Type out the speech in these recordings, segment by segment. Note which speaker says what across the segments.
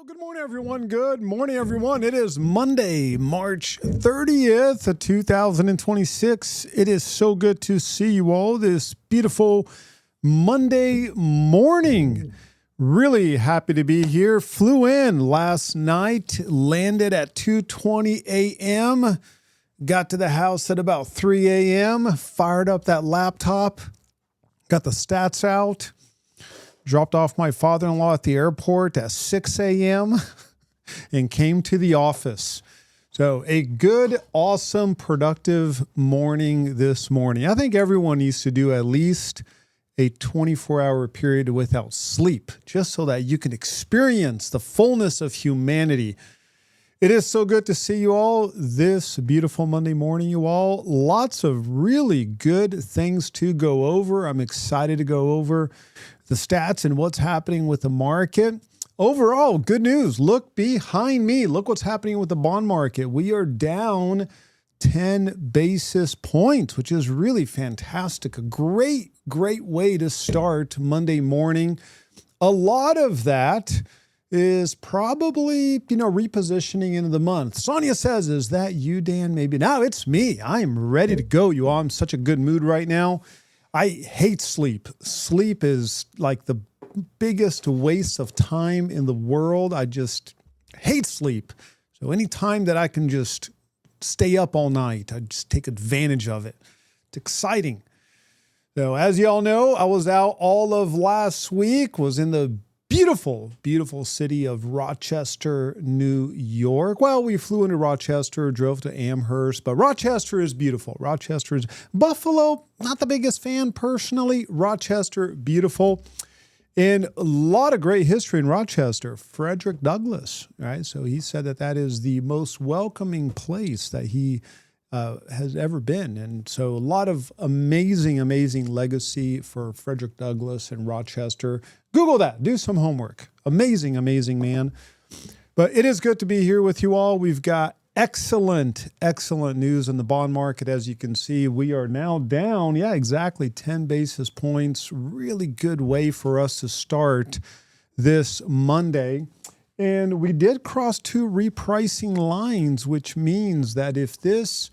Speaker 1: Good morning, everyone. Good morning, everyone. It is Monday, March 30th, 2026. It is so good to see you all this beautiful Monday morning. Really happy to be here. Flew in last night, landed at 2:20 a.m., got to the house at about 3 a.m., fired up that laptop, got the stats out. Dropped off my father-in-law at the airport at 6 a.m. and came to the office. So a good, awesome, productive morning this morning. I think everyone needs to do at least a 24-hour period without sleep, just so that you can experience the fullness of humanity. It is so good to see you all this beautiful Monday morning, you all. Lots of really good things to go over. I'm excited to go over the stats and what's happening with the market. Overall, good news. Look behind me. Look what's happening with the bond market. We are down 10 basis points, which is really fantastic. A great way to start Monday morning. A lot of that is probably, repositioning into the month. Sonia says, is that you, Dan? Maybe. No, it's me. I am ready to go, you all. I'm in such a good mood right now. I hate sleep. Sleep is like the biggest waste of time in the world. I just hate sleep. So any time that I can just stay up all night, I just take advantage of it. It's exciting. So as you all know, I was out all of last week, was in the beautiful, beautiful city of Rochester, New York. Well, we flew into Rochester, drove to Amherst, but Rochester is beautiful. Rochester is Buffalo, not the biggest fan personally. Rochester, beautiful. And a lot of great history in Rochester. Frederick Douglass, right? So he said that is the most welcoming place that he has ever been. And so a lot of amazing legacy for Frederick Douglass in Rochester. Google that. Do some homework. Amazing man. But it is good to be here with you all. We've got excellent news in the bond market. As you can see, we are now down, exactly 10 basis points. Really good way for us to start this Monday. And we did cross two repricing lines, which means that if this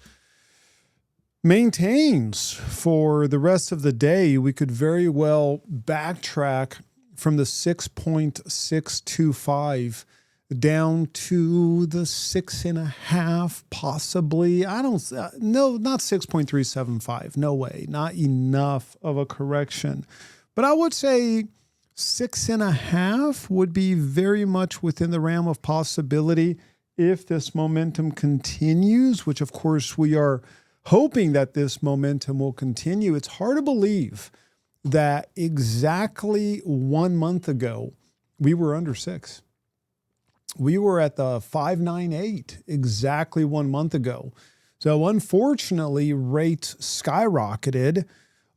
Speaker 1: maintains for the rest of the day, we could very well backtrack from the 6.625 down to the 6.5, possibly. No, not 6.375. No way. Not enough of a correction. But I would say 6.5 would be very much within the realm of possibility if this momentum continues, which of course we are hoping that this momentum will continue. It's hard to believe that exactly 1 month ago, we were under 6. We were at the 5.98 exactly 1 month ago. So unfortunately, rates skyrocketed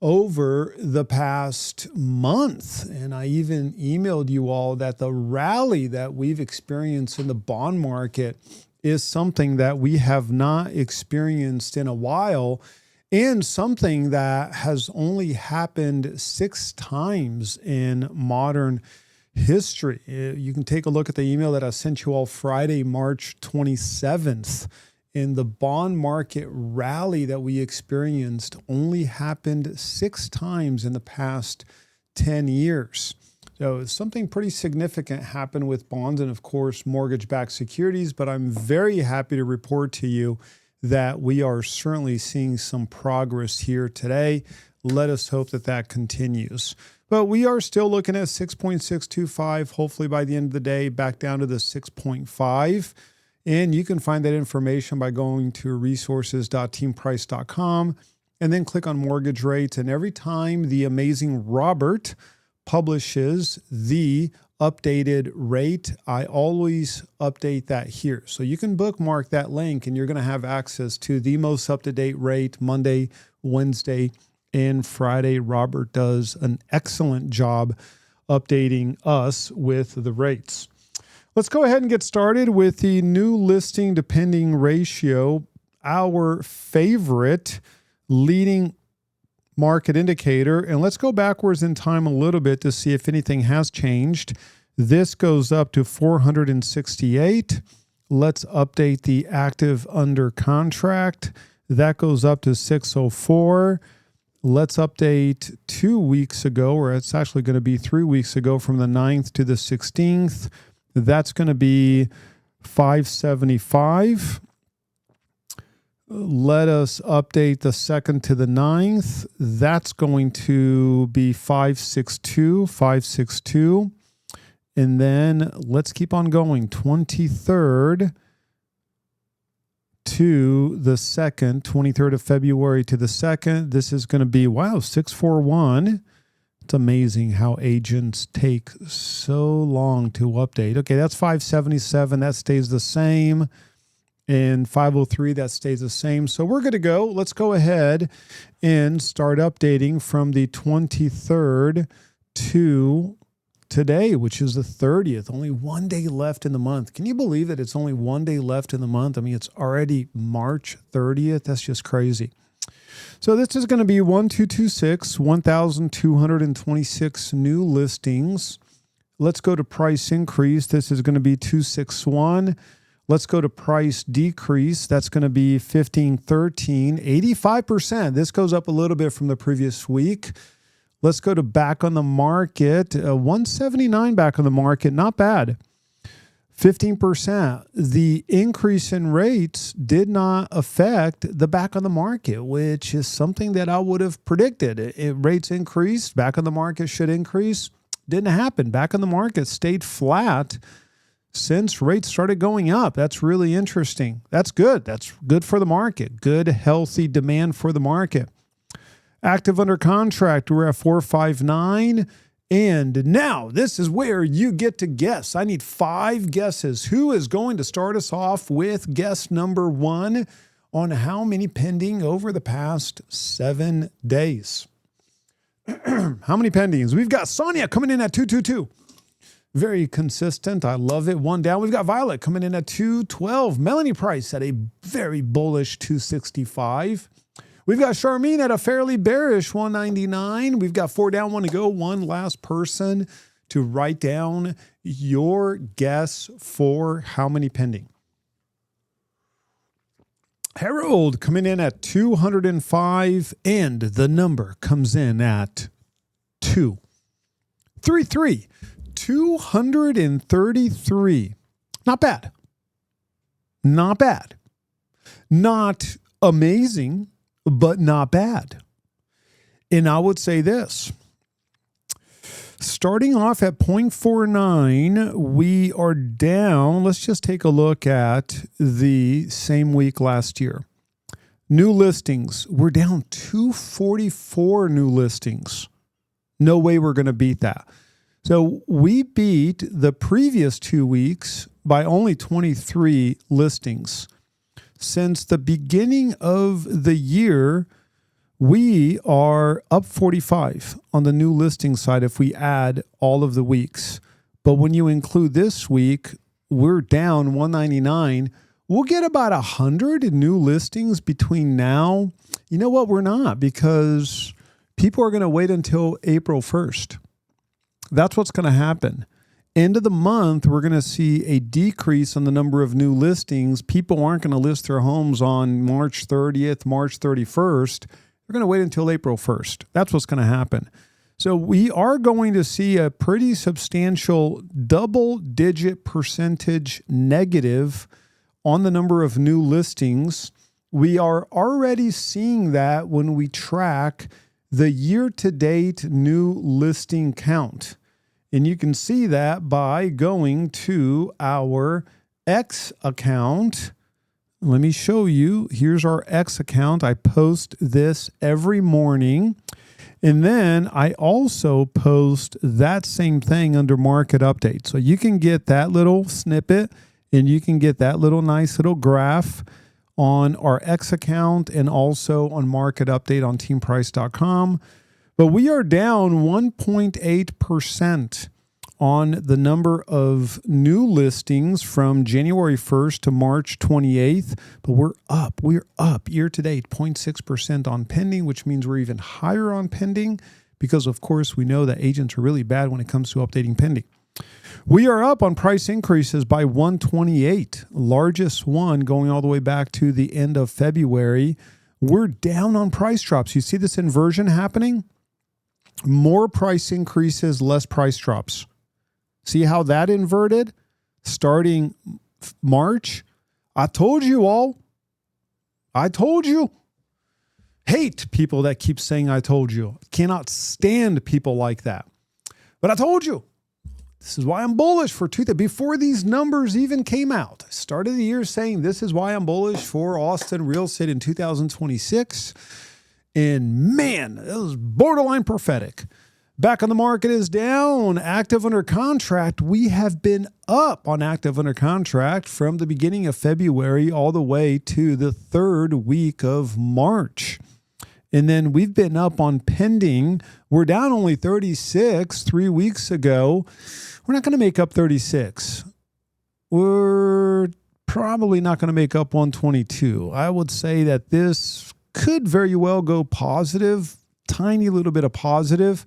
Speaker 1: over the past month. And I even emailed you all that the rally that we've experienced in the bond market is something that we have not experienced in a while, and something that has only happened 6 times in modern history. You can take a look at the email that I sent you all Friday, March 27th. And the bond market rally that we experienced only happened 6 times in the past 10 years. So something pretty significant happened with bonds and, of course, mortgage-backed securities. But I'm very happy to report to you that we are certainly seeing some progress here today. Let us hope that continues. But we are still looking at 6.625, hopefully by the end of the day, back down to the 6.5. And you can find that information by going to resources.teamprice.com and then click on mortgage rates. And every time the amazing Robert publishes the updated rate, I always update that here. So you can bookmark that link and you're going to have access to the most up-to-date rate Monday, Wednesday, and Friday. Robert does an excellent job updating us with the rates. Let's go ahead and get started with the new listing to pending ratio, our favorite leading market indicator. And let's go backwards in time a little bit to see if anything has changed. This goes up to 468. Let's update the active under contract. That goes up to 604. Let's update 2 weeks ago, or it's actually going to be 3 weeks ago from the 9th to the 16th. That's going to be 575. Let us update the 2nd to the 9th. That's going to be 562. And then let's keep on going. 23rd to the 2nd, 23rd of February to the 2nd. This is going to be, 641. It's amazing how agents take so long to update. Okay, that's 577. That stays the same. And 503, that stays the same. So we're good to go. Let's go ahead and start updating from the 23rd to today, which is the 30th. Only 1 day left in the month. Can you believe that it's only 1 day left in the month? I mean, it's already March 30th. That's just crazy. So this is going to be 1,226 new listings. Let's go to price increase. This is going to be 261. Let's go to price decrease. That's going to be 1513, 85%. This goes up a little bit from the previous week. Let's go to back on the market. 179 back on the market. Not bad. 15%. The increase in rates did not affect the back on the market, which is something that I would have predicted. Rates increased. Back on the market should increase. Didn't happen. Back on the market stayed flat since rates started going up. That's really interesting. That's good. That's good for the market. Good, healthy demand for the market. Active under contract, we're at 459. And now this is where you get to guess. I need 5 guesses. Who is going to start us off with guess number 1 on how many pending over the past 7 days? How many pendings? We've got Sonia coming in at 222. Very consistent. I love it. 1 down. We've got Violet coming in at 212. Melanie Price at a very bullish 265. We've got Charmaine at a fairly bearish 199. We've got 4 down, 1 to go. One last person to write down your guess for how many pending. Harold coming in at 205, and the number comes in at 233. 233. Not bad. Not bad. Not amazing, but not bad. And I would say this. Starting off at 0.49, we are down. Let's just take a look at the same week last year. New listings, we're down 244 new listings. No way we're going to beat that. So we beat the previous 2 weeks by only 23 listings. Since the beginning of the year, we are up 45 on the new listing side if we add all of the weeks. But when you include this week, we're down 199. We'll get about 100 new listings between now. You know what? We're not, because people are going to wait until April 1st. That's what's going to happen. End of the month, we're going to see a decrease in the number of new listings. People aren't going to list their homes on March 30th, March 31st. They're going to wait until April 1st. That's what's going to happen. So we are going to see a pretty substantial double-digit percentage negative on the number of new listings. We are already seeing that when we track the year-to-date new listing count. And you can see that by going to our X account. Let me show you. Here's our X account. I post this every morning. And then I also post that same thing under market update. So you can get that little snippet and you can get that little nice little graph on our X account and also on market update on teamprice.com. But we are down 1.8% on the number of new listings from January 1st to March 28th. But we're up. We're up year to date 0.6% on pending, which means we're even higher on pending because, of course, we know that agents are really bad when it comes to updating pending. We are up on price increases by 128, largest one going all the way back to the end of February. We're down on price drops. You see this inversion happening? More price increases, less price drops. See how that inverted? Starting March. I told you all. I told you. Hate people that keep saying I told you. Cannot stand people like that. But I told you. This is why I'm bullish for before these numbers even came out. I started the year saying this is why I'm bullish for Austin real estate in 2026. And man, it was borderline prophetic. Back on the market is down. Active under contract. We have been up on active under contract from the beginning of February all the way to the third week of March. And then we've been up on pending. We're down only 36 3 weeks ago. We're not going to make up 36. We're probably not going to make up 122. I would say that this could very well go positive, tiny little bit of positive.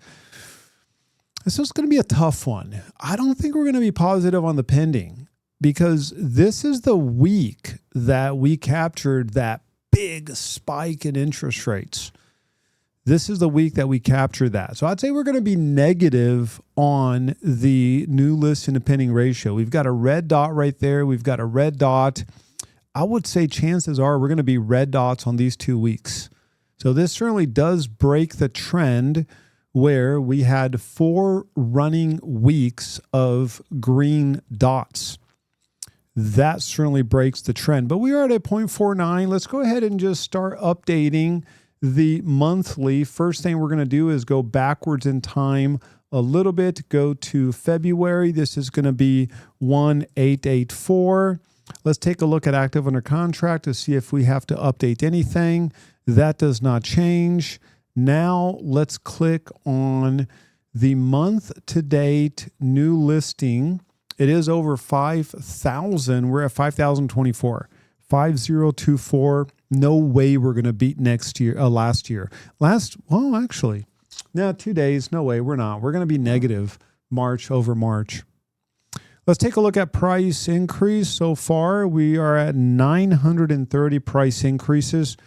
Speaker 1: This is going to be a tough one. I don't think we're going to be positive on the pending because this is the week that we captured that big spike in interest rates. This is the week that we captured that. So I'd say we're going to be negative on the new list and the pending ratio. We've got a red dot right there. We've got a red dot. I would say chances are we're going to be red dots on these 2 weeks. So this certainly does break the trend where we had 4 running weeks of green dots. That certainly breaks the trend. But we are at a 0.49. Let's go ahead and just start updating the monthly. First thing we're going to do is go backwards in time a little bit. Go to February. This is going to be 1884. Let's take a look at active under contract to see if we have to update anything. That does not change. Now let's click on the month to date new listing. It is over 5,000. We're at 5,024. 5024. No way we're going to beat last year. Actually, 2 days. No way. We're not. We're going to be negative March over March. Let's take a look at price increase. So far, we are at 930 price increases.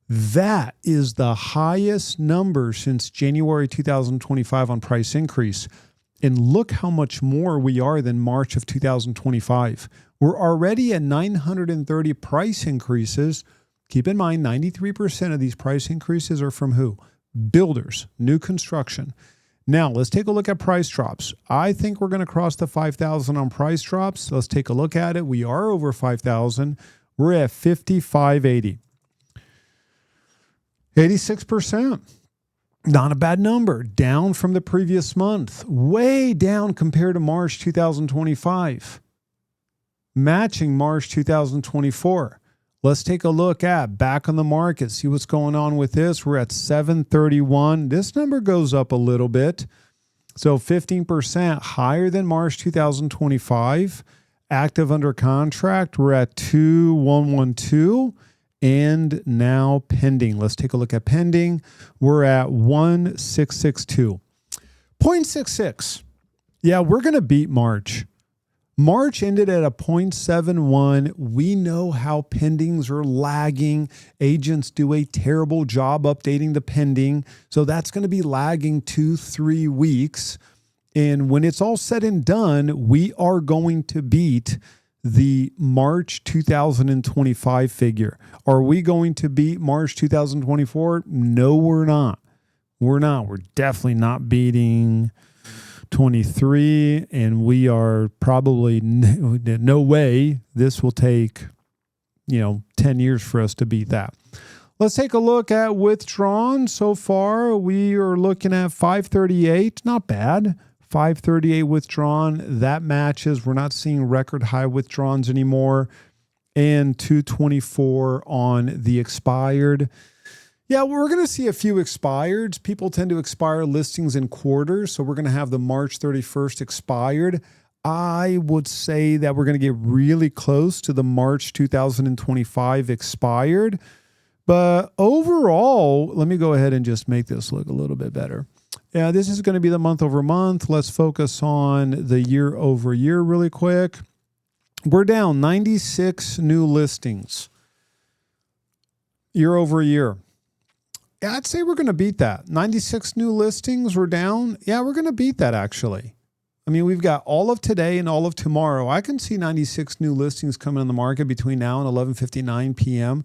Speaker 1: That is the highest number since January 2025 on price increase. And look how much more we are than March of 2025. We're already at 930 price increases. Keep in mind, 93% of these price increases are from who? Builders, new construction. Now, let's take a look at price drops. I think we're going to cross the 5,000 on price drops. Let's take a look at it. We are over 5,000. We're at 5,580. 86%. Not a bad number. Down from the previous month. Way down compared to March 2025. Matching March 2024. Let's take a look at back on the market. See what's going on with this. We're at 731. This number goes up a little bit. So 15% higher than March 2025. Active under contract. We're at 2112. And now pending. Let's take a look at pending. We're at 1662. 0.66. Yeah, we're going to beat March. March ended at a 0.71. We know how pendings are lagging. Agents do a terrible job updating the pending. So that's going to be lagging 2-3 weeks. And when it's all said and done, we are going to beat the March 2025 figure. Are we going to beat March 2024? No, we're not. We're not. We're definitely not beating 23, and we are probably no way this will take 10 years for us to beat that. Let's take a look at withdrawn. So far, we are looking at 538. Not bad. 538 withdrawn. That matches. We're not seeing record high withdrawns anymore. And 224 on the expired. Yeah, we're going to see a few expireds. People tend to expire listings in quarters. So we're going to have the March 31st expired. I would say that we're going to get really close to the March 2025 expired. But overall, let me go ahead and just make this look a little bit better. Yeah, this is going to be the month over month. Let's focus on the year over year really quick. We're down 96 new listings year over year. Yeah, I'd say we're going to beat that. 96 new listings, we're down. Yeah, we're going to beat that actually. I mean, we've got all of today and all of tomorrow. I can see 96 new listings coming on the market between now and 11:59 p.m.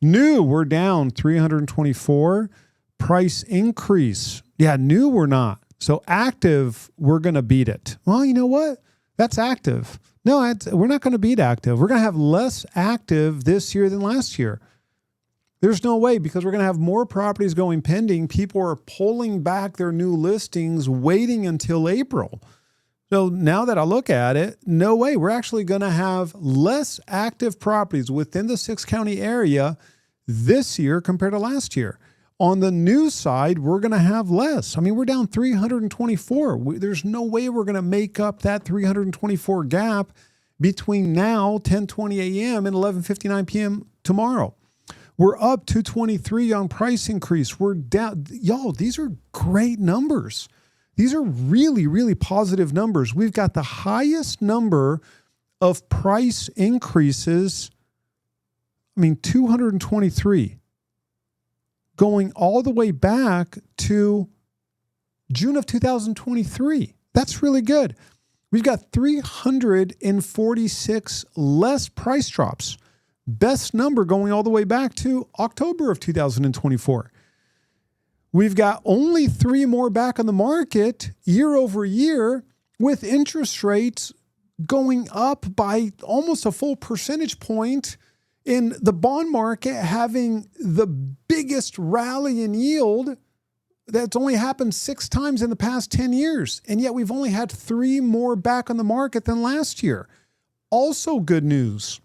Speaker 1: New, we're down 324. Price increase. Yeah, new, we're not. So active, we're going to beat it. Well, you know what? That's active. No, we're not going to beat active. We're going to have less active this year than last year. There's no way, because we're going to have more properties going pending. People are pulling back their new listings, waiting until April. So now that I look at it, no way. We're actually going to have less active properties within the 6-county area this year compared to last year. On the new side, we're going to have less. I mean, we're down 324. There's no way we're going to make up that 324 gap between now, 10:20 a.m. and 11:59 p.m. tomorrow. We're up 223 on price increase. We're down. Y'all, these are great numbers. These are really, really positive numbers. We've got the highest number of price increases. 223. Going all the way back to June of 2023. That's really good. We've got 346 less price drops. Best number going all the way back to October of 2024. We've got only 3 more back on the market year over year, with interest rates going up by almost a full percentage point, in the bond market having the biggest rally in yield that's only happened 6 times in the past 10 years. And yet we've only had 3 more back on the market than last year. Also good news.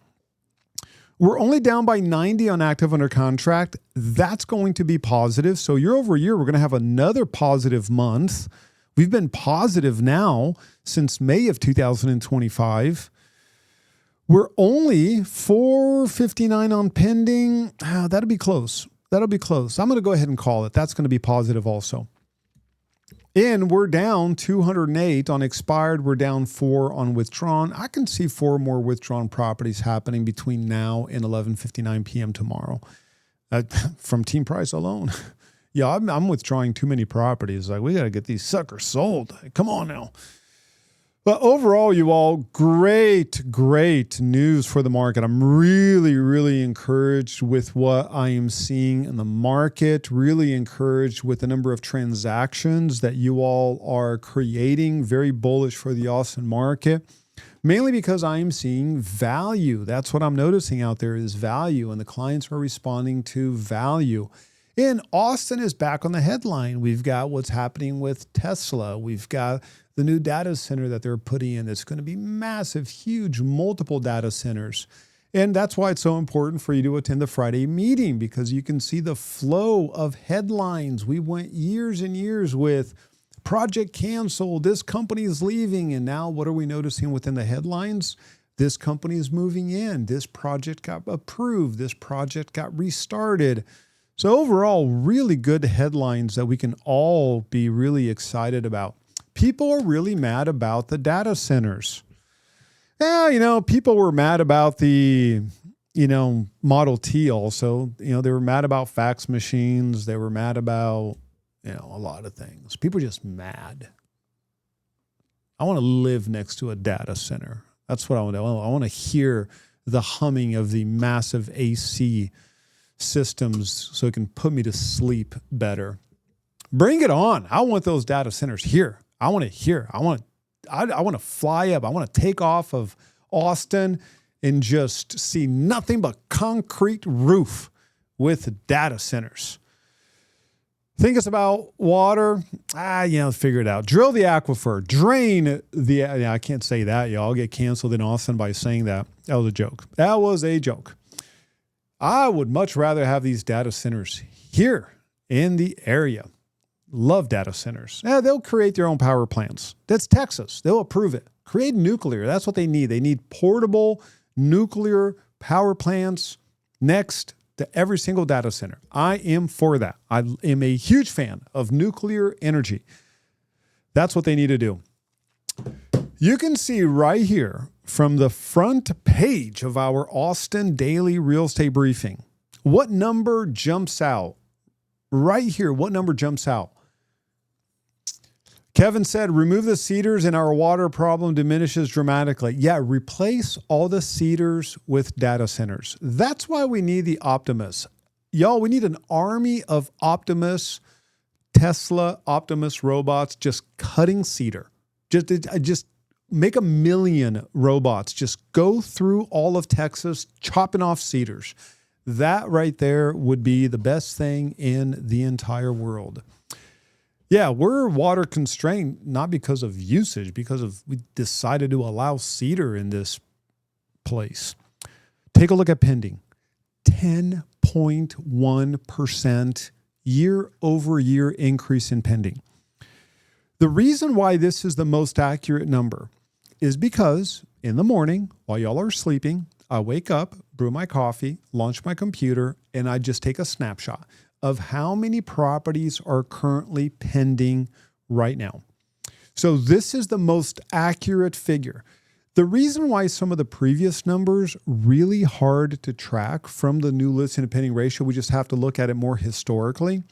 Speaker 1: We're only down by 90 on active under contract. That's going to be positive. So year over year, we're going to have another positive month. We've been positive now since May of 2025. We're only 459 on pending. That'll be close. That'll be close. I'm going to go ahead and call it. That's going to be positive also. And we're down 208 on expired. We're down 4 on withdrawn. I can see 4 more withdrawn properties happening between now and 11:59 p.m. tomorrow from team price alone. Yeah, I'm withdrawing too many properties. Like, we got to get these suckers sold. Come on now. But overall, you all, great news for the market. I'm really, really encouraged with what I am seeing in the market, really encouraged with the number of transactions that you all are creating, very bullish for the Austin market, mainly because I am seeing value. That's what I'm noticing out there is value, and the clients are responding to value. And Austin is back on the headline. We've got what's happening with Tesla. We've got the new data center that they're putting in. It's going to be massive, huge, multiple data centers. And that's why it's so important for you to attend the Friday meeting, because you can see the flow of headlines. We went years and years with project canceled, this company is leaving. And now what are we noticing within the headlines? This company is moving in. This project got approved. This project got restarted. So overall, really good headlines that we can all be really excited about. People are really mad about the data centers. Yeah, people were mad about the, Model T also. They were mad about fax machines. They were mad about, a lot of things. People are just mad. I want to live next to a data center. That's what I want to do. I want to hear the humming of the massive AC systems so it can put me to sleep better. Bring it on. I want those data centers here. I want to hear. I want to fly up. I want to take off of Austin and just see nothing but concrete roof with data centers. Think it's about water. Figure it out. Drill the aquifer. Drain the... I can't say that, y'all. I'll get canceled in Austin by saying that. That was a joke. That was a joke. I would much rather have these data centers here in the area. Love data centers. Yeah, they'll create their own power plants. That's Texas. They'll approve it. Create nuclear. That's what they need. They need portable nuclear power plants next to every single data center. I am for that. I am a huge fan of nuclear energy. That's what they need to do. You can see right here from the front page of our Austin Daily Real Estate Briefing, what number jumps out? Right here, what number jumps out? Kevin said, remove the cedars and our water problem diminishes dramatically. Yeah, replace all the cedars with data centers. That's why we need the Optimus. Y'all, we need an army of Optimus, Tesla Optimus robots just cutting cedar. Just make 1 million robots. Just go through all of Texas, chopping off cedars. That right there would be the best thing in the entire world. Yeah, we're water constrained, not because of usage, because of we decided to allow cedar in this place. Take a look at pending. 10.1% year-over-year increase in pending. The reason why this is the most accurate number is because in the morning, while y'all are sleeping, I wake up, brew my coffee, launch my computer, and I just take a snapshot of how many properties are currently pending right now. So this is the most accurate figure. The reason why some of the previous numbers really hard to track from the new listing to pending ratio, we just have to look at it more historically,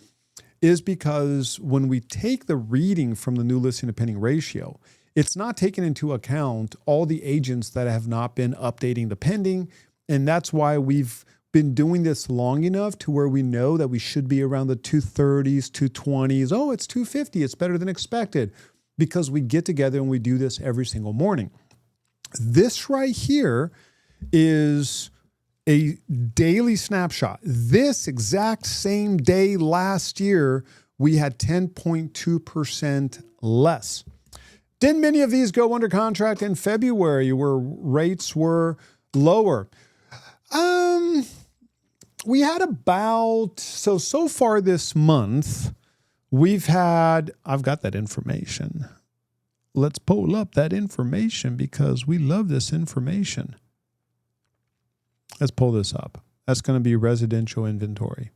Speaker 1: is because when we take the reading from the new listing to pending ratio, it's not taking into account all the agents that have not been updating the pending. And that's why we've been doing this long enough to where we know that we should be around the 230s, 220s. Oh, it's 250. It's better than expected because we get together and we do this every single morning. This right here is a daily snapshot. This exact same day last year, we had 10.2% less. Didn't many of these go under contract in February where rates were lower? We had about, so far this month, I've got that information. Let's pull up that information because we love this information. Let's pull this up. That's going to be residential inventory.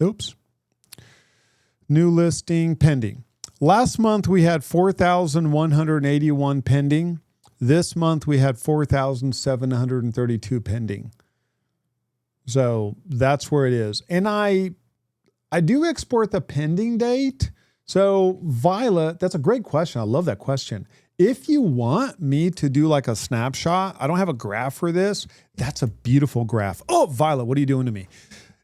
Speaker 1: Oops. New listing pending. Last month we had 4,181 pending. This month we had 4,732 pending. So that's where it is. And I do export the pending date. So Violet, that's a great question. I love that question. If you want me to do like a snapshot, I don't have a graph for this. That's a beautiful graph. Oh, Violet, what are you doing to me?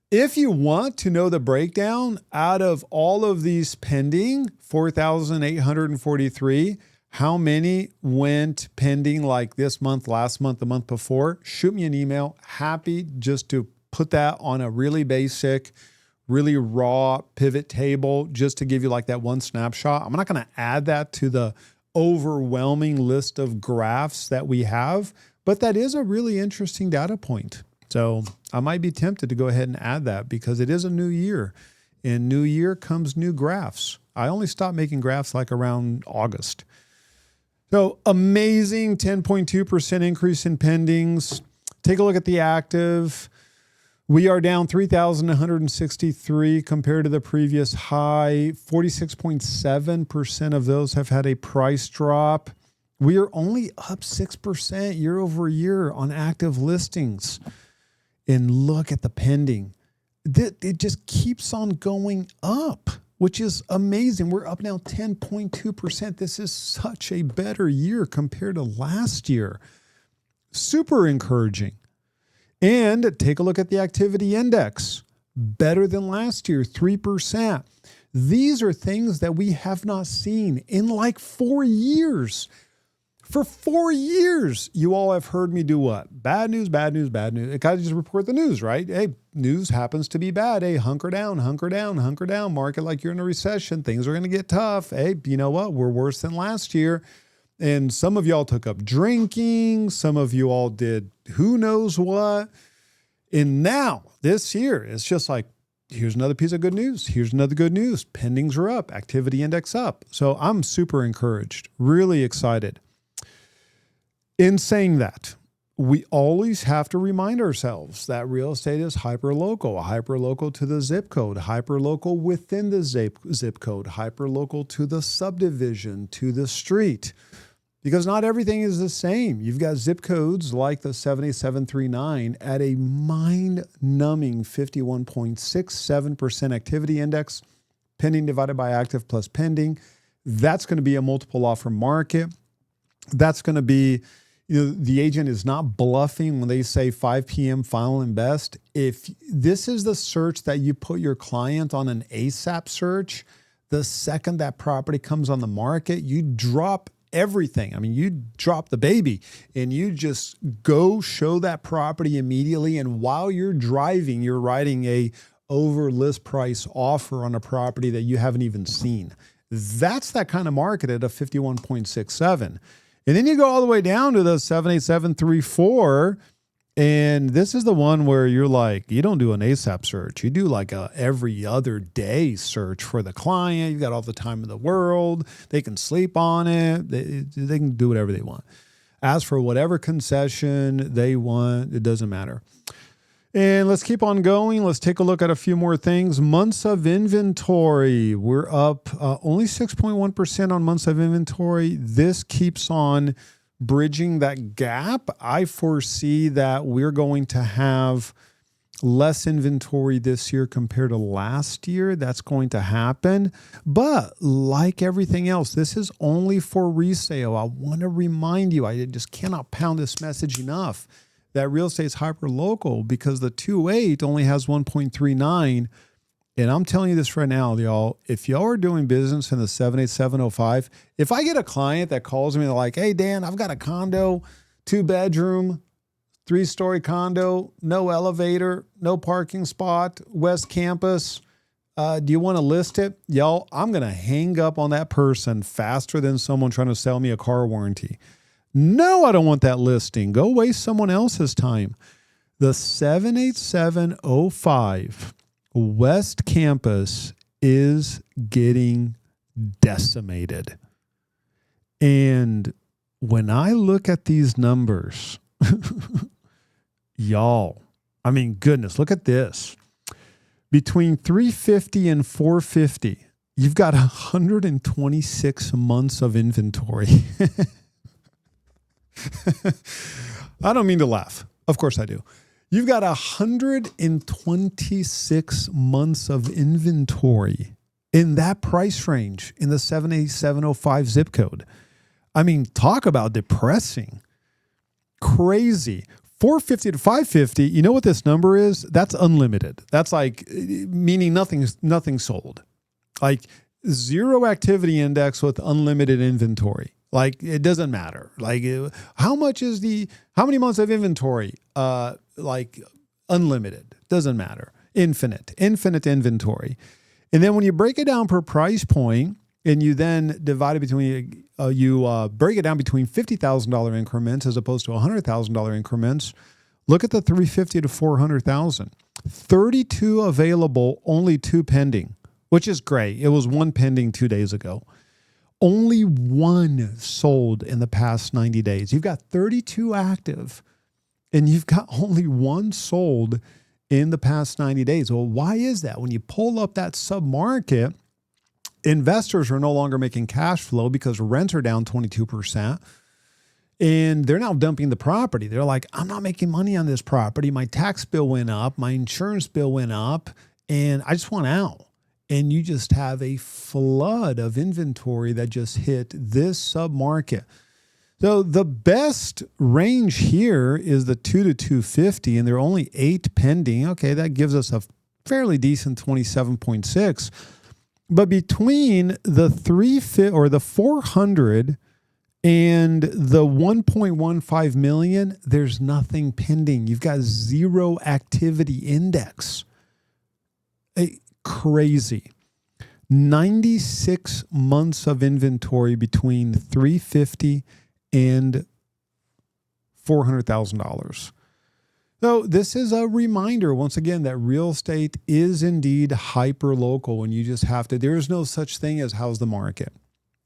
Speaker 1: If you want to know the breakdown out of all of these pending, 4,843, how many went pending like this month, last month, the month before? Shoot me an email. Happy just to put that on a really basic, really raw pivot table just to give you like that one snapshot. I'm not going to add that to the overwhelming list of graphs that we have, but that is a really interesting data point. So I might be tempted to go ahead and add that because it is a new year. In new year comes new graphs. I only stopped making graphs like around August. So amazing 10.2% increase in pendings. Take a look at the active. We are down 3,163 compared to the previous high. 46.7% of those have had a price drop. We are only up 6% year over year on active listings. And look at the pending. It just keeps on going up, which is amazing. We're up now 10.2%. This is such a better year compared to last year. Super encouraging. And take a look at the activity index. Better than last year, 3%. These are things that we have not seen in like 4 years. For 4 years, you all have heard me do what? Bad news, bad news, bad news. It kind of just report the news, right? Hey, news happens to be bad. Hey, hunker down, hunker down, hunker down. Market like you're in a recession. Things are going to get tough. Hey, you know what? We're worse than last year. And some of y'all took up drinking. Some of you all did who knows what. And now this year, it's just like, here's another piece of good news. Here's another good news. Pendings are up. Activity index up. So I'm super encouraged. Really excited. In saying that, we always have to remind ourselves that real estate is hyperlocal to the zip code, hyperlocal within the zip code, hyperlocal to the subdivision, to the street, because not everything is the same. You've got zip codes like the 78739 at a mind-numbing 51.67% activity index, pending divided by active plus pending. That's going to be a multiple offer market. That's going to be, the agent is not bluffing when they say 5 p.m. final and best. If this is the search that you put your client on an ASAP search, the second that property comes on the market, you drop everything. I mean, you drop the baby and you just go show that property immediately. And while you're driving, you're writing a over list price offer on a property that you haven't even seen. That's that kind of market at a 51.67. And then you go all the way down to the 78734. And this is the one where you're like, you don't do an ASAP search. You do like a every other day search for the client. You've got all the time in the world. They can sleep on it. They can do whatever they want. Ask for whatever concession they want. It doesn't matter. And let's keep on going. Let's take a look at a few more things. Months of inventory. We're up only 6.1% on months of inventory. This keeps on bridging that gap. I foresee that we're going to have less inventory this year compared to last year. That's going to happen. But like everything else, this is only for resale. I want to remind you, I just cannot pound this message enough, that real estate is hyper-local because the 2.8 only has 1.39. And I'm telling you this right now, y'all, if y'all are doing business in the 78705, if I get a client that calls me and they're like, hey, Dan, I've got a condo, 2-bedroom, 3-story condo, no elevator, no parking spot, West Campus, do you want to list it? Y'all, I'm going to hang up on that person faster than someone trying to sell me a car warranty. No, I don't want that listing. Go waste someone else's time. The 78705 West Campus is getting decimated. And when I look at these numbers, y'all, I mean, goodness, look at this. Between 350 and 450, you've got 126 months of inventory. I don't mean to laugh. Of course I do. You've got 126 months of inventory in that price range in the 78705 zip code. I mean, talk about depressing. Crazy. 450 to 550, you know what this number is? That's unlimited. That's like, meaning nothing sold. Like zero activity index with unlimited inventory. Like, it doesn't matter. Like, how many months of inventory? Like, unlimited. Doesn't matter. Infinite inventory. And then when you break it down per price point, and you then divide it between, break it down between $50,000 increments as opposed to $100,000 increments, look at the 350 to 400,000. 32 available, only 2 pending, which is great. It was 1 pending 2 days ago. Only 1 sold in the past 90 days. You've got 32 active and you've got only 1 sold in the past 90 days. Well, why is that? When you pull up that submarket, investors are no longer making cash flow because rents are down 22%. And they're now dumping the property. They're like, I'm not making money on this property. My tax bill went up. My insurance bill went up. And I just want out. And you just have a flood of inventory that just hit this submarket. So the best range here is the 2 to 250, and there are only 8 pending. Okay, that gives us a fairly decent 27.6. But between the 350 or the 400 and the 1.15 million, there's nothing pending. You've got zero activity index. Crazy. 96 months of inventory between 350 and $400,000. So this is a reminder once again that real estate is indeed hyper local, and you just have to, there is no such thing as how's the market.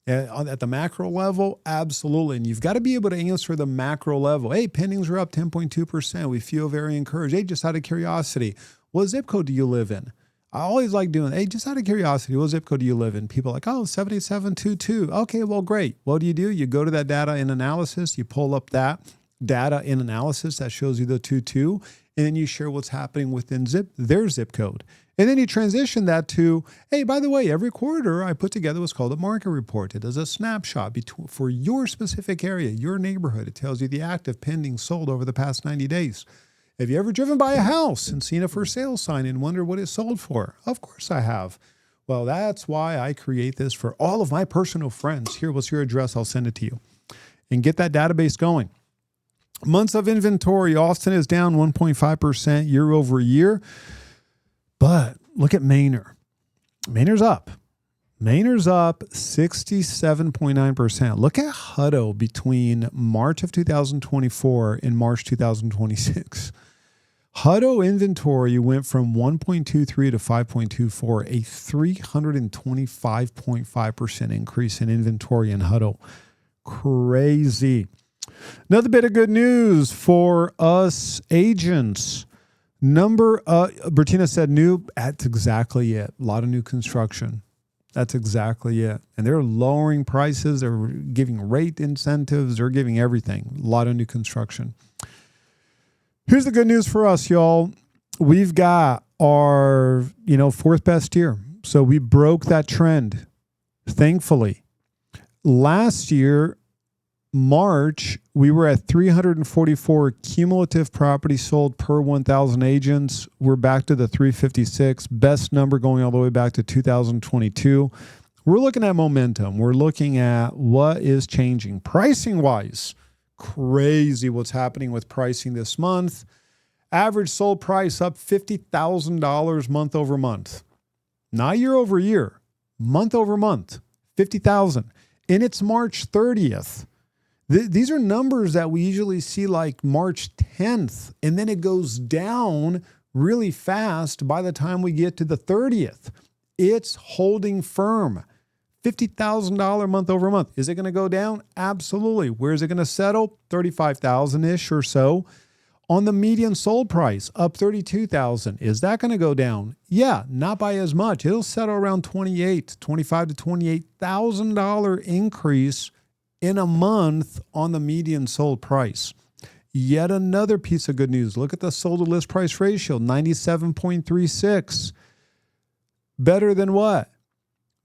Speaker 1: At the macro level, absolutely. And you've got to be able to answer the macro level. Hey, pendings are up 10.2%. We feel very encouraged. Hey, just out of curiosity, what zip code do you live in? I always like doing, hey, just out of curiosity, what zip code do you live in? People are like, oh, 78722. Okay, well, great. What do? You go to that data in analysis, you pull up that data in analysis that shows you the 22, and then you share what's happening within their zip code. And then you transition that to, hey, by the way, every quarter I put together what's called a market report. It does a snapshot for your specific area, your neighborhood. It tells you the active, pending, sold over the past 90 days. Have you ever driven by a house and seen a for sale sign and wondered what it sold for? Of course I have. Well, that's why I create this for all of my personal friends. Here, what's your address? I'll send it to you. And get that database going. Months of inventory, Austin is down 1.5% year over year. But look at Manor. Manor's up. Manor's up 67.9%. Look at Hutto between March of 2024 and March 2026. Hutto inventory went from 1.23 to 5.24, a 325.5% increase in inventory in Hutto. Crazy. Another bit of good news for us agents. Bertina said new. That's exactly it. A lot of new construction. That's exactly it. And they're lowering prices. They're giving rate incentives. They're giving everything. A lot of new construction. Here's the good news for us, y'all. We've got our, fourth best year. So we broke that trend, thankfully. Last year, March, we were at 344 cumulative properties sold per 1,000 agents. We're back to the 356, best number going all the way back to 2022. We're looking at momentum. We're looking at what is changing pricing-wise. Crazy what's happening with pricing this month. Average sold price up $50,000 month over month. Not year over year, month over month, $50,000. And it's March 30th. These are numbers that we usually see like March 10th, and then it goes down really fast by the time we get to the 30th. It's holding firm. $50,000 month over month. Is it going to go down? Absolutely. Where is it going to settle? 35,000-ish or so. On the median sold price, up 32,000. Is that going to go down? Yeah, not by as much. It'll settle around $25,000 to $28,000 increase in a month on the median sold price. Yet another piece of good news. Look at the sold to list price ratio, 97.36. Better than what?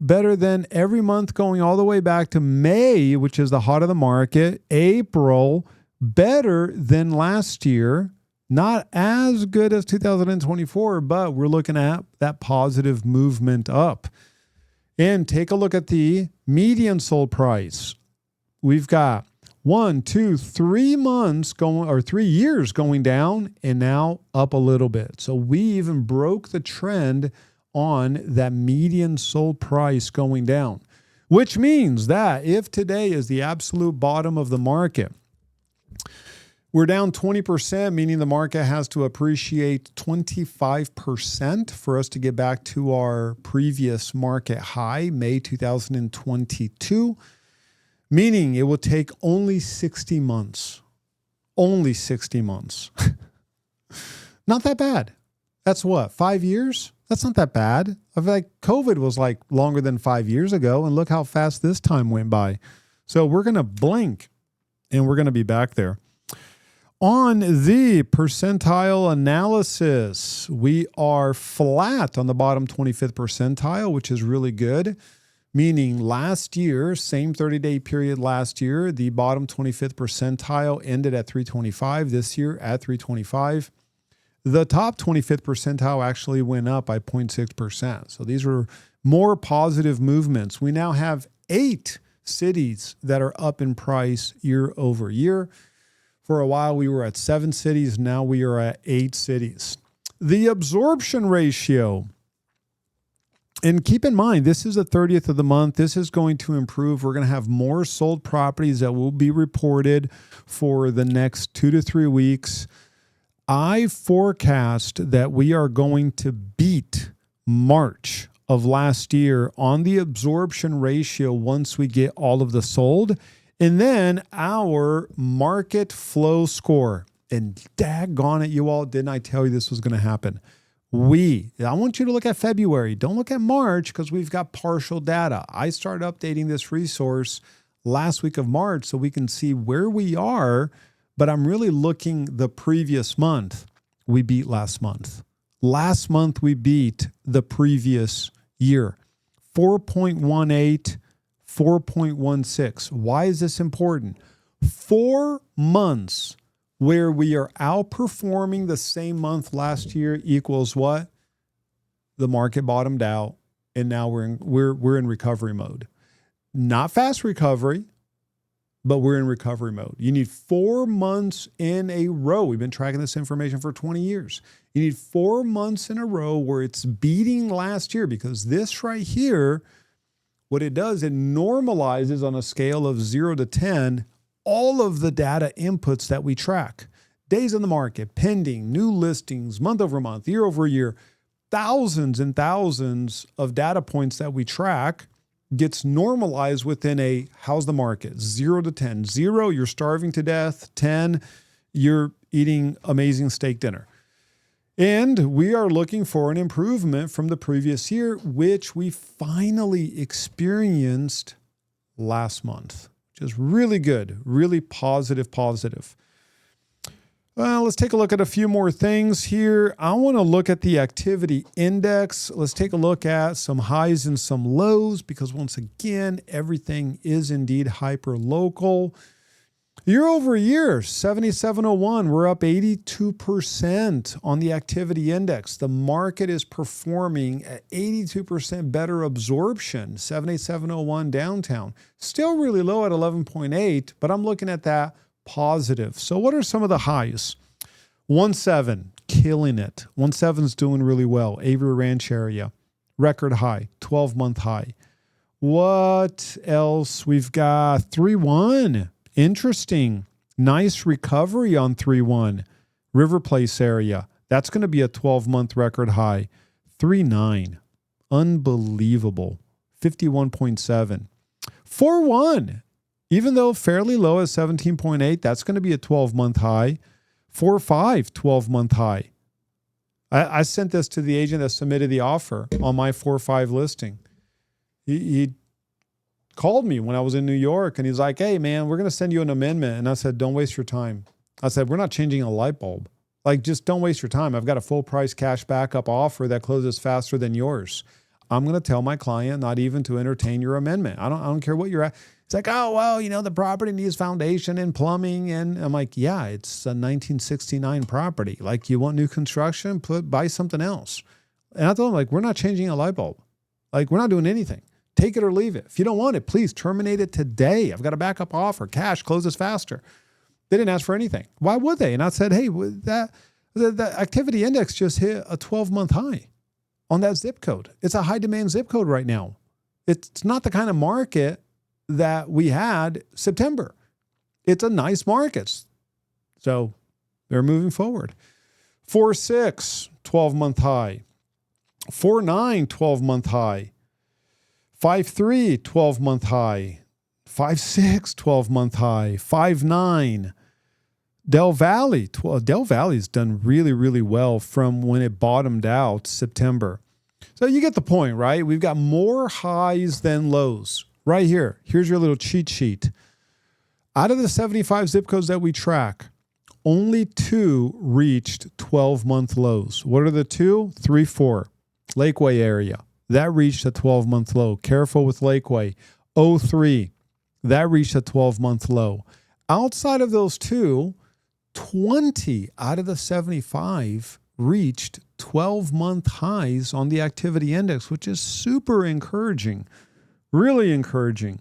Speaker 1: Better than every month going all the way back to May, which is the heart of the market, April, better than last year. Not as good as 2024, but we're looking at that positive movement up. And take a look at the median sold price. We've got 3 months going, or 3 years going down, and now up a little bit. So we even broke the trend on that median sold price going down, which means that if today is the absolute bottom of the market, we're down 20%, meaning the market has to appreciate 25% for us to get back to our previous market high, May 2022. Meaning it will take only 60 months. Only 60 months. Not that bad. That's what, 5 years? That's not that bad. I feel like COVID was like longer than 5 years ago, and look how fast this time went by. So we're going to blink, and we're going to be back there. On the percentile analysis, we are flat on the bottom 25th percentile, which is really good. Meaning last year, same 30-day period last year, the bottom 25th percentile ended at 325. This year at 325. The top 25th percentile actually went up by 0.6%. So these were more positive movements. We now have 8 cities that are up in price year over year. For a while, we were at 7 cities. Now we are at 8 cities. The absorption ratio. And keep in mind, this is the 30th of the month. This is going to improve. We're going to have more sold properties that will be reported for the next 2 to 3 weeks. I forecast that we are going to beat March of last year on the absorption ratio once we get all of the sold, and then our market flow score. And daggone it, you all, didn't I tell you this was going to happen? I want you to look at February. Don't look at March because we've got partial data. I started updating this resource last week of March so we can see where we are, but I'm really looking the previous month. We beat last month. Last month, we beat the previous year. 4.18, 4.16. Why is this important? 4 months where we are outperforming the same month last year equals what? The market bottomed out, and now we're in recovery mode. Not fast recovery, but we're in recovery mode. You need 4 months in a row. We've been tracking this information for 20 years. You need 4 months in a row where it's beating last year, because this right here, what it does, it normalizes on a scale of 0 to 10 all of the data inputs that we track. Days on the market, pending, new listings, month over month, year over year, thousands and thousands of data points that we track gets normalized within a, how's the market? 0 to 10. 0, you're starving to death. 10, you're eating amazing steak dinner. And we are looking for an improvement from the previous year, which we finally experienced last month, which is really good, really positive. Well, let's take a look at a few more things here. I want to look at the activity index. Let's take a look at some highs and some lows, because once again, everything is indeed hyper local. Year over year, 7701, we're up 82% on the activity index. The market is performing at 82% better absorption, 78701 downtown. Still really low at 11.8, but I'm looking at that positive. So what are some of the highs? 17, killing it. 17's doing really well. Avery Ranch area, record high, 12-month high. What else? We've got 31. Interesting. Nice recovery on 3-1. River Place area. That's going to be a 12-month record high. 3-9. Unbelievable. 51.7. 4-1. Even though fairly low at 17.8, that's going to be a 12-month high. 4-5, 12-month high. I sent this to the agent that submitted the offer on my 4-5 listing. He called me when I was in New York, and he's like, hey, man, we're going to send you an amendment. And I said, don't waste your time. I said, we're not changing a light bulb. Like, just don't waste your time. I've got a full price cash backup offer that closes faster than yours. I'm going to tell my client not even to entertain your amendment. I don't care what you're at. It's like, oh, well, the property needs foundation and plumbing. And I'm like, yeah, it's a 1969 property. Like, you want new construction? Buy something else. And I told him, like, we're not changing a light bulb. Like, we're not doing anything. Take it or leave it. If you don't want it, please terminate it today. I've got a backup offer. Cash closes faster. They didn't ask for anything. Why would they? And I said, hey, the activity index just hit a 12-month high on that zip code. It's a high demand zip code right now. It's not the kind of market that we had September. It's a nice market. So they're moving forward. 4.6, 12-month high. 4.9, 12-month high. 5.3, 12-month high. 5.6, 12-month high. 5.9. Del Valley. Del Valley's done really, really well from when it bottomed out September. So you get the point, right? We've got more highs than lows. Right here. Here's your little cheat sheet. Out of the 75 zip codes that we track, only 2 reached 12-month lows. What are the 2? 3, 4. Lakeway area. That reached a 12-month low. Careful with Lakeway. 03. That reached a 12-month low. Outside of those 2, 20 out of the 75 reached 12-month highs on the activity index, which is super encouraging. Really encouraging.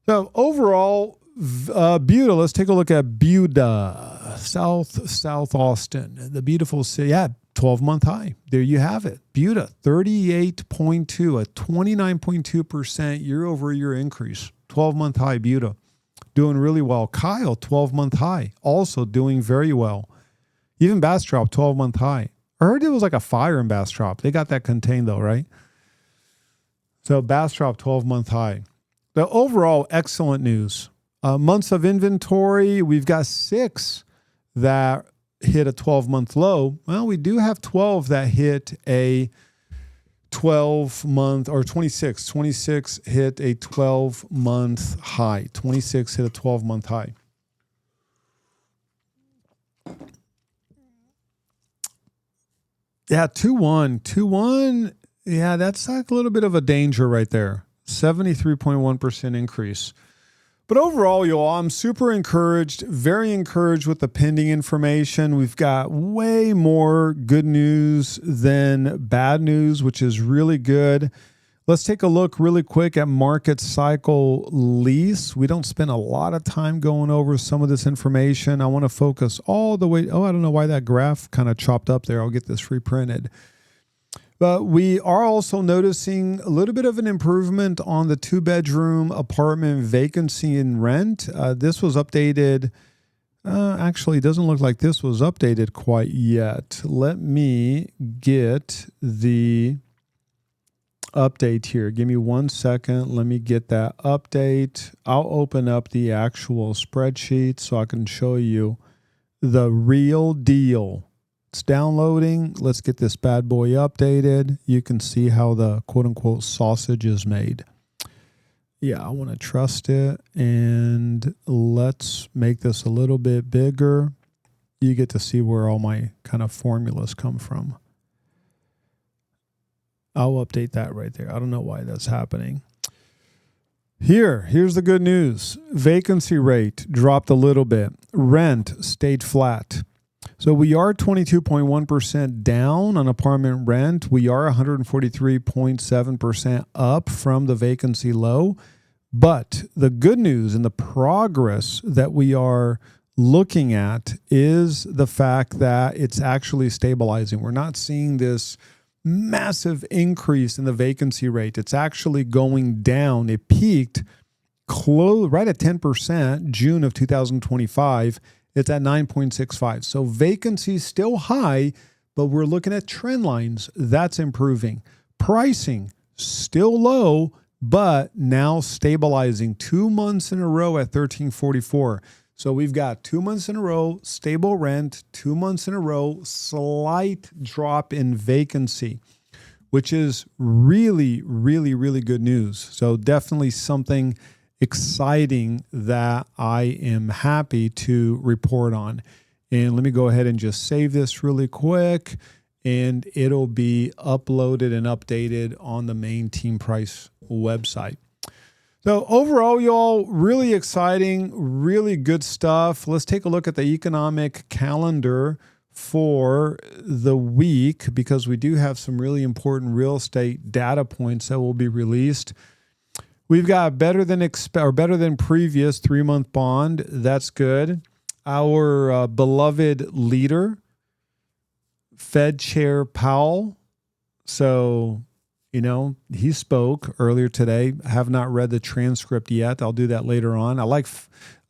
Speaker 1: So overall, Buda, let's take a look at Buda, South Austin, the beautiful city. Yeah, 12-month high. There you have it. Buda, 38.2, a 29.2% year-over-year increase. 12-month high, Buda. Doing really well. Kyle, 12-month high. Also doing very well. Even Bastrop, 12-month high. I heard it was like a fire in Bastrop. They got that contained though, right? So Bastrop 12-month high. The overall excellent news. Months of inventory, we've got 6 that hit a 12-month low. Well, we do have 12 that hit a 12-month or 26. 26 hit a 12-month high. 26 hit a 12-month high. Yeah, 2-1. 2-1. Yeah, that's like a little bit of a danger right there. 73.1% increase. But overall, y'all, I'm super encouraged, very encouraged with the pending information. We've got way more good news than bad news, which is really good. Let's take a look really quick at market cycle lease. We don't spend a lot of time going over some of this information. I want to focus all the way. Oh, I don't know why that graph kind of chopped up there. I'll get this reprinted. But we are also noticing a little bit of an improvement on the 2-bedroom apartment vacancy and rent. This was updated. Actually, it doesn't look like this was updated quite yet. Let me get the update here. Give me 1 second. Let me get that update. I'll open up the actual spreadsheet so I can show you the real deal. It's downloading. Let's get this bad boy updated. You can see how the quote unquote sausage is made. Yeah, I want to trust it. And let's make this a little bit bigger. You get to see where all my kind of formulas come from. I'll update that right there. I don't know why that's happening. Here's the good news. Vacancy rate dropped a little bit. Rent stayed flat. So we are 22.1% down on apartment rent. We are 143.7% up from the vacancy low. But the good news and the progress that we are looking at is the fact that it's actually stabilizing. We're not seeing this massive increase in the vacancy rate. It's actually going down. It peaked right at 10% June of 2025. It's at 9.65. So vacancy is still high, but we're looking at trend lines. That's improving. Pricing still low, but now stabilizing 2 months in a row at 1344. So we've got 2 months in a row, stable rent, 2 months in a row, slight drop in vacancy, which is really, really, really good news. So definitely something exciting that I am happy to report on. And let me go ahead and just save this really quick, and it'll be uploaded and updated on the main Team Price website. So overall, y'all, really exciting, really good stuff. Let's take a look at the economic calendar for the week, because we do have some really important real estate data points that will be released. We've got better than previous 3-month bond. That's good. Our beloved leader, Fed Chair Powell. So, he spoke earlier today. I have not read the transcript yet. I'll do that later on. I like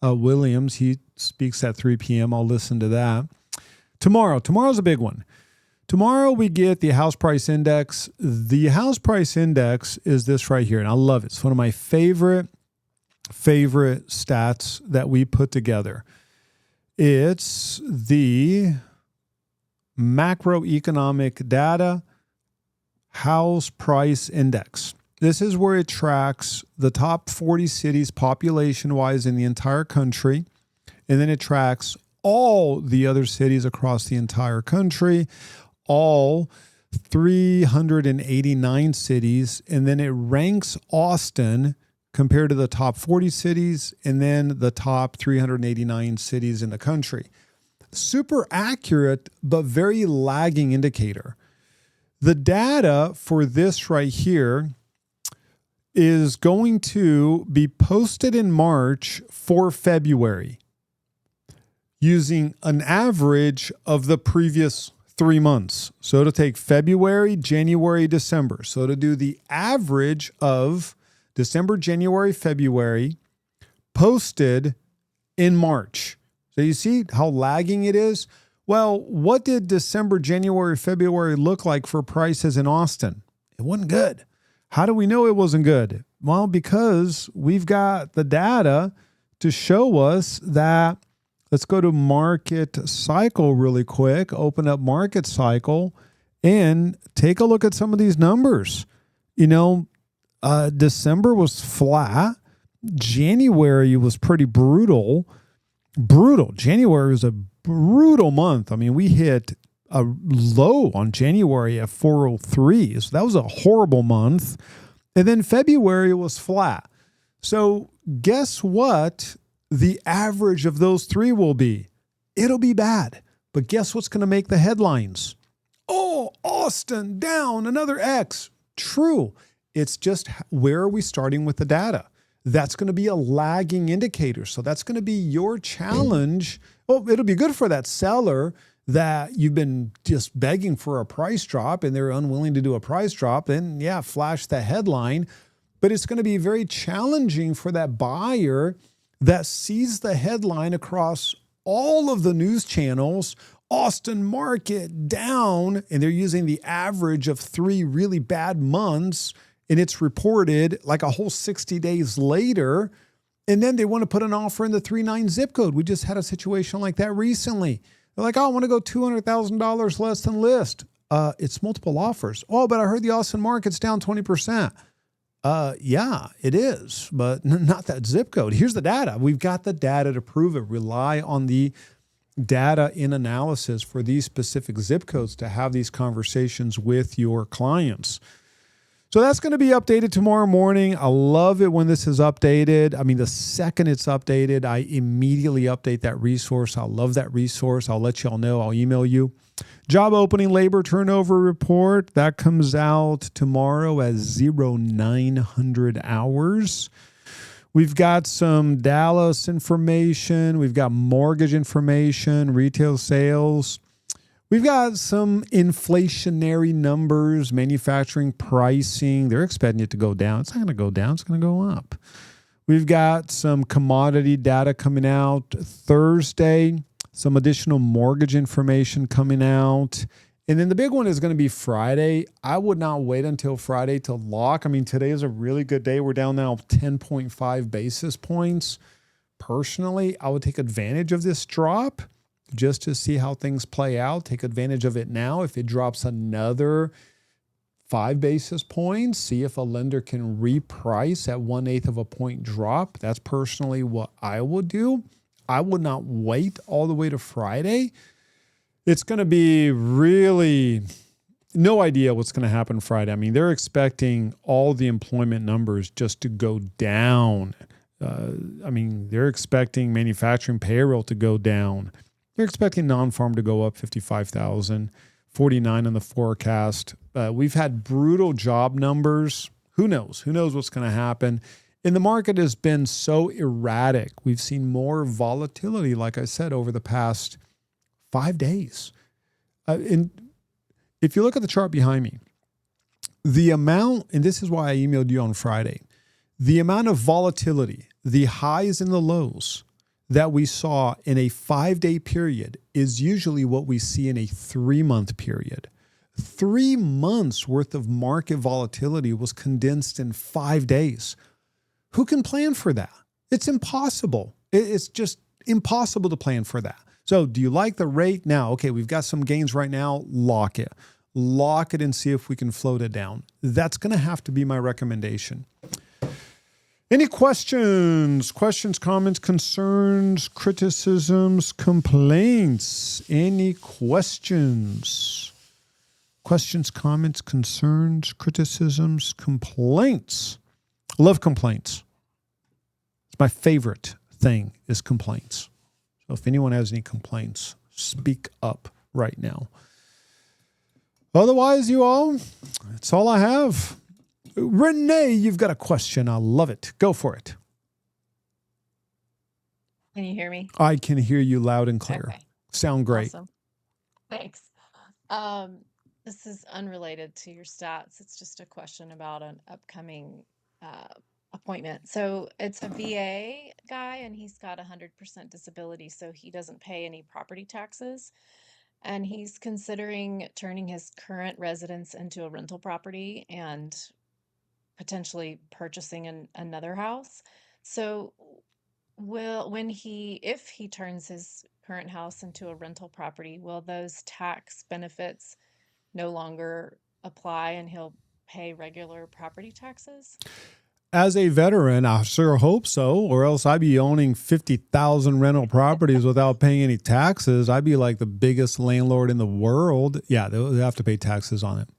Speaker 1: Williams. He speaks at 3 p.m. I'll listen to that. Tomorrow's a big one. Tomorrow we get the house price index. The house price index is this right here, and I love it. It's one of my favorite stats that we put together. It's the macroeconomic data house price index. This is where it tracks the top 40 cities population-wise in the entire country, and then it tracks all the other cities across the entire country, all 389 cities, and then it ranks Austin compared to the top 40 cities and then the top 389 cities in the country. Super accurate, but very lagging indicator. The data for this right here is going to be posted in March for February using an average of the previous 3 months. So to take February, January, December. So to do the average of December, January, February posted in March. So you see how lagging it is? Well, what did December, January, February look like for prices in Austin? It wasn't good. How do we know it wasn't good? Well, because we've got the data to show us that. Let's go to market cycle really quick, open up market cycle and take a look at some of these numbers. December was flat. January was pretty brutal. January was a brutal month. I mean, we hit a low on January at 403. So that was a horrible month. And then February was flat. So guess what the average of those three will be? It'll be bad. But guess what's going to make the headlines? Oh, Austin down another X. True. It's just where are we starting with the data? That's going to be a lagging indicator. So that's going to be your challenge. Oh, it'll be good for that seller that you've been just begging for a price drop and they're unwilling to do a price drop. Then yeah, flash the headline. But it's going to be very challenging for that buyer that sees the headline across all of the news channels, Austin market down, and they're using the average of 3 really bad months, and it's reported like a whole 60 days later, and then they want to put an offer in the 39 zip code. We just had a situation like that recently. They're like, oh, I want to go $200,000 less than list. It's multiple offers. Oh, but I heard the Austin market's down 20%. Yeah, it is, but not that zip code. Here's the data. We've got the data to prove it. Rely on the data in analysis for these specific zip codes to have these conversations with your clients. So that's going to be updated tomorrow morning. I love it when this is updated. I mean, the second it's updated, I immediately update that resource. I love that resource. I'll let you all know. I'll email you. Job opening labor turnover report. That comes out tomorrow at 0900 hours. We've got some Dallas information. We've got mortgage information, retail sales. We've got some inflationary numbers, manufacturing pricing. They're expecting it to go down. It's not going to go down. It's going to go up. We've got some commodity data coming out Thursday, some additional mortgage information coming out. And then the big one is going to be Friday. I would not wait until Friday to lock. I mean, today is a really good day. We're down now 10.5 basis points. Personally, I would take advantage of this drop just to see how things play out. Take advantage of it now. If it drops another 5 basis points, see if a lender can reprice at 1/8 of a point drop. That's personally what I would do. I would not wait all the way to Friday. It's going to be really no idea what's going to happen Friday. I mean, they're expecting all the employment numbers just to go down. They're expecting manufacturing payroll to go down. They're expecting non-farm to go up 55,000, 49 on the forecast. We've had brutal job numbers. Who knows? Who knows what's going to happen? And the market has been so erratic. We've seen more volatility, like I said, over the past 5 days. And if you look at the chart behind me, the amount, and this is why I emailed you on Friday, the amount of volatility, the highs and the lows that we saw in a 5-day period is usually what we see in a 3-month period. 3 months worth of market volatility was condensed in 5 days. Who can plan for that? It's impossible. It's just impossible to plan for that. So do you like the rate now? Okay, we've got some gains right now. Lock it. Lock it and see if we can float it down. That's going to have to be my recommendation. Any questions? Questions, comments, concerns, criticisms, complaints? Any questions? Questions, comments, concerns, criticisms, complaints. I love complaints. It's my favorite thing is complaints. So if anyone has any complaints, speak up right now. Otherwise, you all, that's all I have. Renee, you've got a question. I love it. Go for it.
Speaker 2: Can you hear me?
Speaker 1: I can hear you loud and clear.
Speaker 2: Okay.
Speaker 1: Sound great.
Speaker 2: Awesome. Thanks. This is unrelated to your stats. It's just a question about an upcoming appointment. So it's a VA guy, and he's got 100% disability, so he doesn't pay any property taxes. and he's considering turning his current residence into a rental property and potentially purchasing another house. So if he turns his current house into a rental property, will those tax benefits no longer apply and he'll pay regular property taxes?
Speaker 1: As a veteran, I sure hope so, or else I'd be owning 50,000 rental properties without paying any taxes. I'd be like the biggest landlord in the world. Yeah, they'll have to pay taxes on it.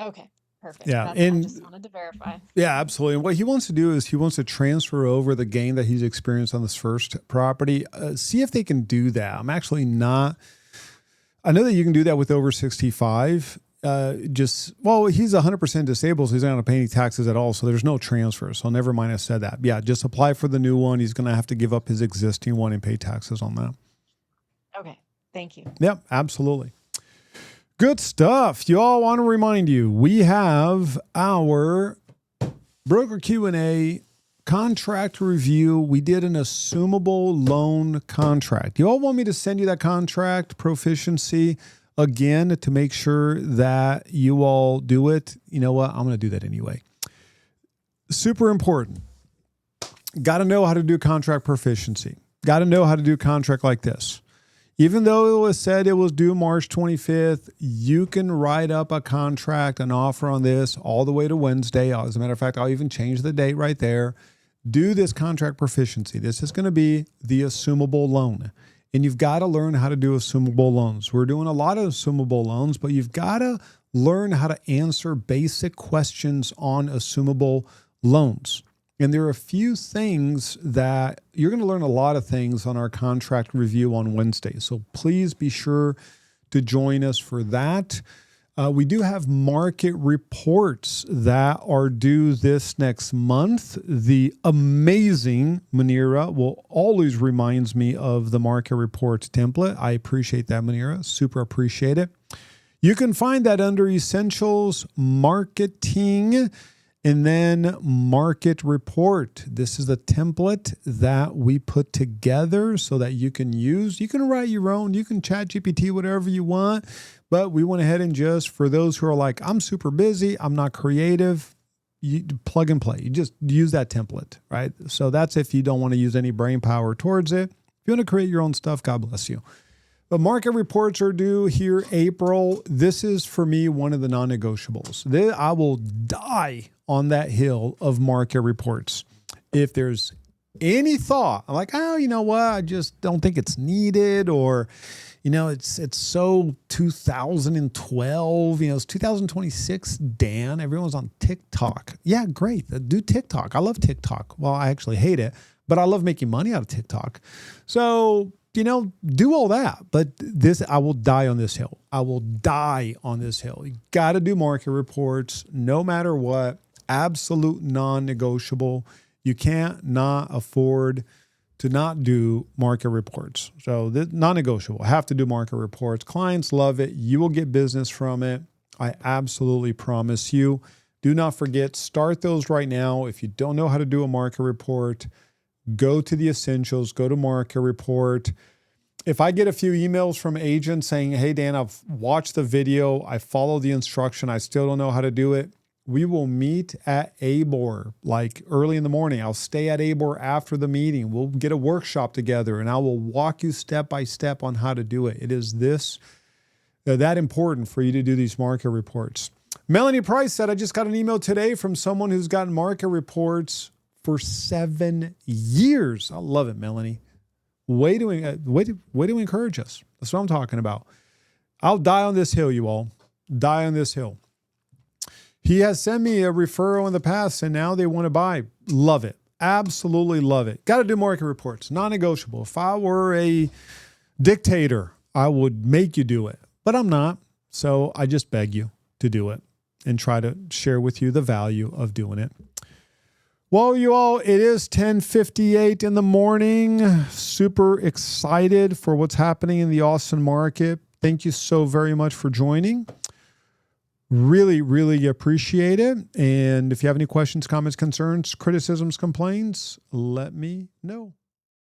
Speaker 2: Okay, perfect.
Speaker 1: Yeah,
Speaker 2: I
Speaker 1: and
Speaker 2: just wanted to verify.
Speaker 1: yeah, absolutely. And what he wants to do is he wants to transfer over the gain that he's experienced on this first property. See if they can do that. I'm actually not. I know that you can do that with over 65. He's 100% disabled, so he's not going to pay any taxes at all. So there's no transfer. So never mind, I said that. Yeah, just apply for the new one. He's going to have to give up his existing one and pay taxes on that.
Speaker 2: Okay, thank you.
Speaker 1: Yep, absolutely. Good stuff. Y'all, want to remind you, we have our broker Q&A contract review. We did an assumable loan contract. You all want me to send you that contract proficiency again to make sure that you all do it? You know what? I'm going to do that anyway. Super important. Got to know how to do contract proficiency. Got to know how to do contract like this. Even though it was said it was due March 25th, you can write up a contract, an offer on this all the way to Wednesday. As a matter of fact, I'll even change the date right there. Do this contract proficiency. This is going to be the assumable loan. And you've got to learn how to do assumable loans. We're doing a lot of assumable loans, but you've got to learn how to answer basic questions on assumable loans. And there are a few things that you're going to learn a lot of things on our contract review on Wednesday. So please be sure to join us for that. We do have market reports that are due this next month. The amazing Manira will always reminds me of the market reports template. I appreciate that, Manira. Super appreciate it. You can find that under Essentials Marketing and then Market Report. This is the template that we put together so that you can use. You can write your own. You can chat GPT, whatever you want. But we went ahead and just, for those who are like, I'm super busy, I'm not creative, you plug and play. You just use that template, right? So that's if you don't want to use any brain power towards it. If you want to create your own stuff, God bless you. But market reports are due here April. This is, for me, one of the non-negotiables. I will die on that hill of market reports. If there's any thought, I'm like, oh, you know what? I just don't think it's needed, or, you know, it's so 2012, you know, it's 2026, Dan, everyone's on TikTok. Yeah, great. Do TikTok. I love TikTok. Well, I actually hate it, but I love making money out of TikTok. So, you know, do all that. But I will die on this hill. I will die on this hill. You got to do market reports no matter what. Absolute non-negotiable. You can't not afford to not do market reports. So non-negotiable. Have to do market reports. Clients love it. You will get business from it. I absolutely promise you. Do not forget, start those right now. If you don't know how to do a market report, go to the Essentials, go to market report. If I get a few emails from agents saying, hey, Dan, I've watched the video, I follow the instruction, I still don't know how to do it, we will meet at ABOR like early in the morning. I'll stay at ABOR after the meeting. We'll get a workshop together and I will walk you step by step on how to do it. It is that important for you to do these market reports. Melanie Price said, I just got an email today from someone who's gotten market reports for 7 years. I love it, Melanie. Way to encourage us. That's what I'm talking about. I'll die on this hill, you all. Die on this hill. He has sent me a referral in the past and now they want to buy. Love it. Absolutely love it. Got to do market reports. Non-negotiable. If I were a dictator, I would make you do it, but I'm not. So I just beg you to do it and try to share with you the value of doing it. Well, you all, it is 10:58 in the morning. Super excited for what's happening in the Austin market. Thank you so very much for joining. Really, really appreciate it. And if you have any questions, comments, concerns, criticisms, complaints, let me know.